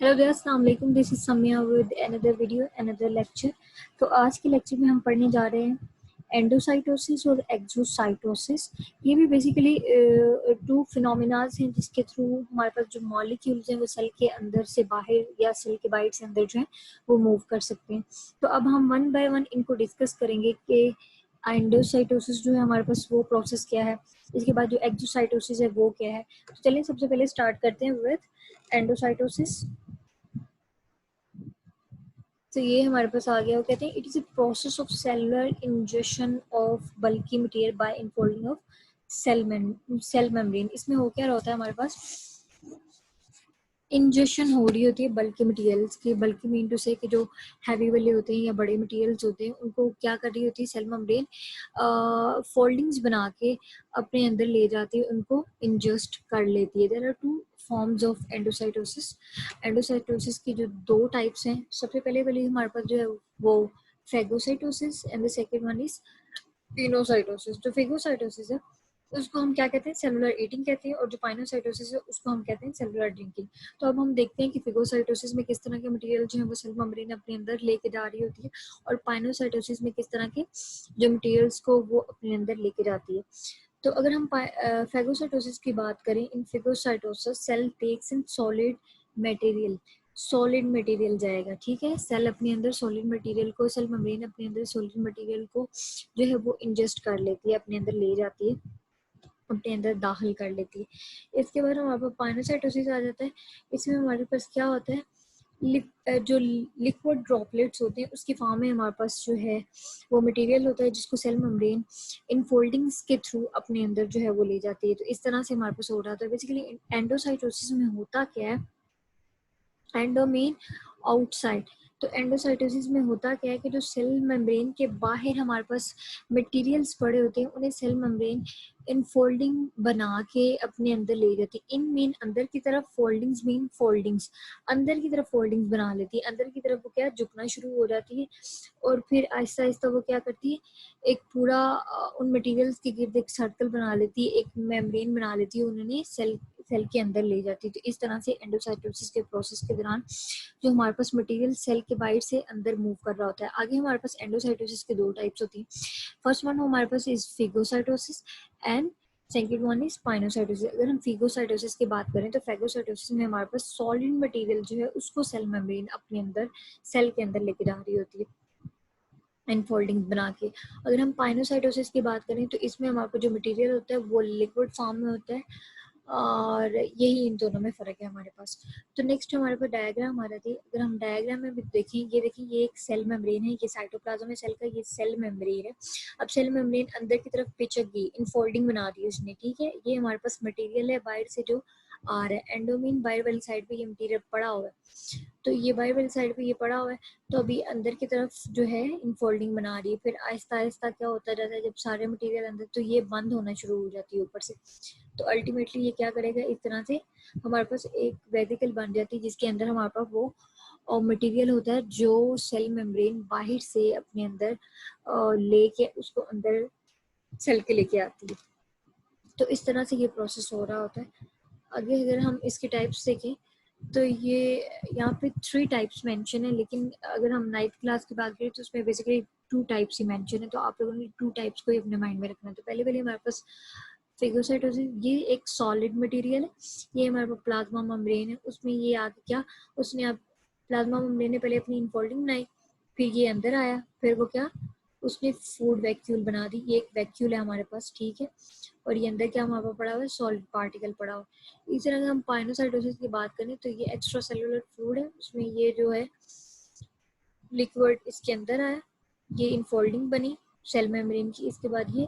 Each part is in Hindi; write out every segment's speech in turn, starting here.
हेलो देयर, अस्सलाम वालेकुम। This is Samiya with another video, another lecture. तो आज के लेक्चर में हम पढ़ने जा रहे हैं एंडोसाइटोसिस और एक्सोसाइटोसिस। ये भी बेसिकली टू फिनोमिनाज हैं जिसके थ्रू हमारे पास जो मॉलिक्यूल्स हैं वो सेल के अंदर से बाहर या सेल के बाहर से अंदर जो है वो मूव कर सकते हैं। तो अब हम वन बाय वन इनको डिस्कस करेंगे कि एंडोसाइटोसिस जो है हमारे पास वो प्रोसेस क्या है, इसके बाद जो एक्सोसाइटोसिस है वो क्या है। तो चलिए सबसे पहले स्टार्ट करते हैं विद एंडोसाइटोसिस। तो ये हमारे पास आ गया। वो कहते हैं it is a process of cellular injection of bulky material by infolding of cell membrane. इसमें हो क्या होता है, हमारे पास इंजेक्शन हो रही होती है बल्कि मटेरियल्स की। बल्कि मीन टू से कि जो हैवी वाले होते हैं या बड़े मटेरियल्स होते हैं उनको क्या कर रही होती है सेल मेम्ब्रेन, फोल्डिंग्स बना के अपने अंदर ले जाती है, उनको इंजेस्ट कर लेती है। There are two forms of endocytosis. Endocytosis की जो दो टाइप्स हैं, सबसे पहले वाली हमारे पास जो है वो phagocytosis and the second one is pinocytosis. जो फेगोसाइटोसिस है उसको हम क्या कहते हैं, सेलुलर ईटिंग कहते हैं, और जो पाइनोसाइटोसिस है उसको हम कहते हैं सेलुलर ड्रिंकिंग। तो अब हम देखते हैं कि फिगोसाइटोसिस में किस तरह के मटेरियल जो है वो सेल मेम्ब्रेन अपने अंदर लेके जा रही होती है, और पाइनोसाइटोसिस में किस तरह के जो मटेरियल्स को वो अपने अंदर लेके जाती है। तो अगर हम फेगोसाइटोसिस की बात करें, in phagocytosis cell takes in solid material जाएगा। ठीक है, सेल अपने अंदर सॉलिड मटेरियल को, सेल मेम्ब्रेन अपने अंदर सॉलिड मटेरियल को जो है वो इंजेस्ट कर लेती है, अपने अंदर ले जाती है, अपने अंदर दाखिल कर लेती है। इसके बाद हमारे पास पाइनोसाइटोसिस आ जाता है। इसमें हमारे पास क्या होता है, जो लिक्विड ड्रॉपलेट्स होते हैं उसकी फॉर्म में हमारे पास जो है वो मटेरियल होता है जिसको सेल मेम्ब्रेन इन फोल्डिंग्स के थ्रू अपने अंदर जो है वो ले जाती है। तो इस तरह से हमारे पास हो रहा था। बेसिकली एंडोसाइटोसिस में होता क्या है, एंडो मीन आउटसाइड। तो एंडोसाइटोसिस में होता क्या है कि जो सेल मेम्ब्रेन के बाहर हमारे पास मटेरियल्स पड़े होते हैं उन्हें सेल मेम्ब्रेन इनफोल्डिंग बना के अपने अंदर ले जाती है। इन मीन अंदर की तरफ, फोल्डिंग्स मीन फोल्डिंग्स, अंदर की तरफ फोल्डिंग्स बना लेती है। अंदर की तरफ वो क्या झुकना शुरू हो जाती है, और फिर आहिस्ता आहिस्ता वो क्या करती है, एक पूरा उन मटेरियल्स के गिर्द एक सर्कल बना लेती है, एक मेम्ब्रेन बना लेती है, उन्होंने सेल के अंदर ले जाती है। तो इस तरह से एंडोसाइटोसिस के प्रोसेस के दौरान जो हमारे पास मटेरियल सेल के बाहर से अंदर मूव कर रहा होता है। आगे हमारे पास एंडोसाइटोसिस के दो टाइप्स होती हैं। फर्स्ट वन हमारे पास is phagocytosis and second one is pinocytosis. अगर हम फिगोसाइटोसिस की बात करें तो फेगोसाइटोसिस में हमारे पास सॉलिड मटेरियल जो है उसको सेल मेम्ब्रेन अपने अंदर सेल के अंदर लेके जा रही होती है इनफोल्डिंग बना के। अगर हम पाइनोसाइटोसिस की बात करें तो इसमें हमारे पास जो मटेरियल होता है वो लिक्विड फॉर्म में होता है, और यही इन दोनों में फ़र्क है हमारे पास। तो नेक्स्ट हमारे पास डायग्राम आ रहा थी। अगर हम डायग्राम में भी देखें, ये देखिए ये एक सेल मेम्ब्रेन है, ये साइटोप्लाज्म है सेल का, ये सेल मेम्ब्रेन है। अब सेल मेम्ब्रेन अंदर की तरफ पिचक गई, इनफोल्डिंग बना दी उसने। ठीक है, ये हमारे पास मटेरियल है बाहर से जो आ रहा है। एंडोमीन बाहर वाली साइड पे ये मटेरियल पड़ा हुआ है, तो ये बाहर वाली साइड पे ये पड़ा हुआ है। तो अभी अंदर की तरफ जो है इनफोल्डिंग बना रही है, फिर आहिस्ता आहिस्ता क्या होता जाता है, जब सारे मटेरियल अंदर, तो ये बंद होना शुरू हो जाती है ऊपर से। तो अल्टीमेटली ये क्या करेगा, इस तरह से हमारे पास एक वेसिकल बन जाती है जिसके अंदर हमारे पास वो और मटेरियल होता है जो सेल मेम्ब्रेन बाहर से अपने अंदर लेके उसको अंदर सेल के लेके आती है। तो इस तरह से ये प्रोसेस हो रहा होता है। आगे अगर हम इसके टाइप्स देखें तो ये यहाँ पे 3 टाइप्स मेंशन है, लेकिन अगर हम 9th क्लास की बात करें तो उसमें बेसिकली 2 टाइप्स ही मेंशन है। तो आप लोगों ने 2 टाइप्स को ही अपने माइंड में रखना है। तो पहले वाली हमारे पास फिगोसाइटोसिस, ये एक सॉलिड मटेरियल है, ये हमारे पास प्लाज्मा मेम्ब्रेन है। उसमें ये आगे क्या, उसने अब प्लाज्मा मेम्ब्रेन ने पहले अपनी इनफोल्डिंग बनाई, फिर ये अंदर आया, फिर वो क्या, उसने फूड वैक्यूल बना दी। ये एक वैक्यूल है हमारे पास, ठीक है, और ये अंदर क्या हमारे पास पड़ा हुआ है, सॉलिड पार्टिकल पड़ा हुआ है। इस तरह अगर हम पाइनोसाइटोसिस की बात करें तो ये एक्स्ट्रा सेलुलर फूड है, उसमें ये जो है लिक्विड इसके अंदर आया, ये इनफोल्डिंग बनी सेल मेम्ब्रेन की, इसके बाद ये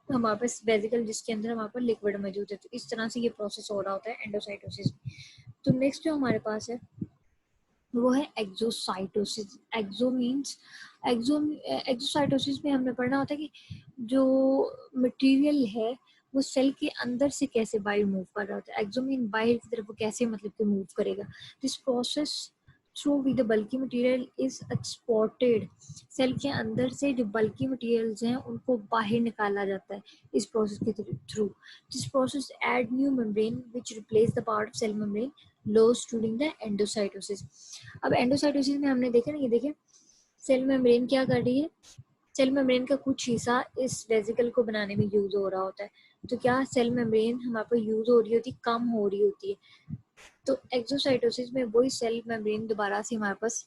हमारे पास वेसिकल जिसके अंदर हमारे पास लिक्विड मौजूद है। तो इस तरह से ये प्रोसेस हो रहा होता है एंडोसाइटोसिस में। तो नेक्स्ट जो हमारे पास है वो है एक्सोसाइटोसिस। एक्सो मीन्स एक्सोसाइटोसिस में हमने पढ़ना होता है कि जो मटेरियल है वो सेल के अंदर से कैसे बाहर मूव कर रहा होता है। एक्सो मीन बाहर की तरफ वो कैसे मतलब कि मूव करेगा। This process through with the bulky material is exported. Cell के अंदर से जो बल्की मटेरियल्स हैं उनको बाहर निकाला जाता है इस प्रोसेस के through. This process add new membrane which replace the part of cell membrane lost during the endocytosis. अब एंडोसाइटोसिस में हमने देखा ना, ये देखें सेल मेम्ब्रेन क्या कर रही है, सेल मेम्ब्रेन का कुछ हिस्सा इस वेजिकल को बनाने में यूज हो रहा होता है। तो क्या सेल मेम्ब्रेन हमारे पास यूज हो रही होती, कम हो रही होती है। तो एक्सोसाइटोसिस में वही सेल मेम्ब्रेन दोबारा से हमारे पास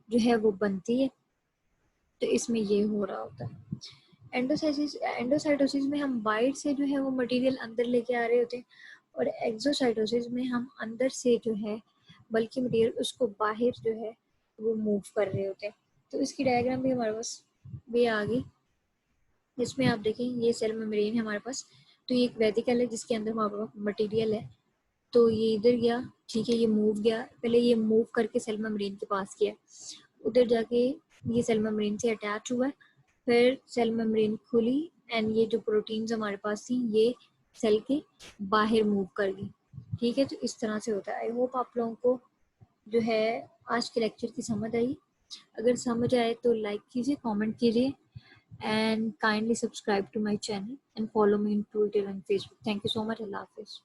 जो है वो बनती है। तो इसमें ये हो रहा होता है। एंडोसाइटोसिस में हम बाहर से जो है वो मटेरियल अंदर लेके आ रहे होते हैं, और एक्सोसाइटोसिस में हम अंदर से जो है बल्कि मटेरियल उसको बाहर जो है वो मूव कर रहे होते हैं। तो इसकी डायग्राम भी हमारे पास भी आ गई, जिसमें आप देखें ये सेल मेम्ब्रेन है हमारे पास। तो ये एक वेजिकल है जिसके अंदर हमारे पास मटेरियल है। तो ये इधर गया, ठीक है, ये मूव गया, पहले ये मूव करके सेल मेम्ब्रेन के पास किया, उधर जाके ये सेल मेम्ब्रेन से अटैच हुआ, फिर सेल मेम्ब्रेन खुली एंड ये जो प्रोटीन्स हमारे पास थी ये सेल के बाहर मूव कर गई। ठीक है, तो इस तरह से होता है। आई होप आप लोगों को जो है आज के लेक्चर की समझ आई। अगर समझ आए तो लाइक कीजिए, कमेंट कीजिए, and kindly subscribe to my channel and follow me on Twitter and Facebook. Thank you so much. Allah Hafiz.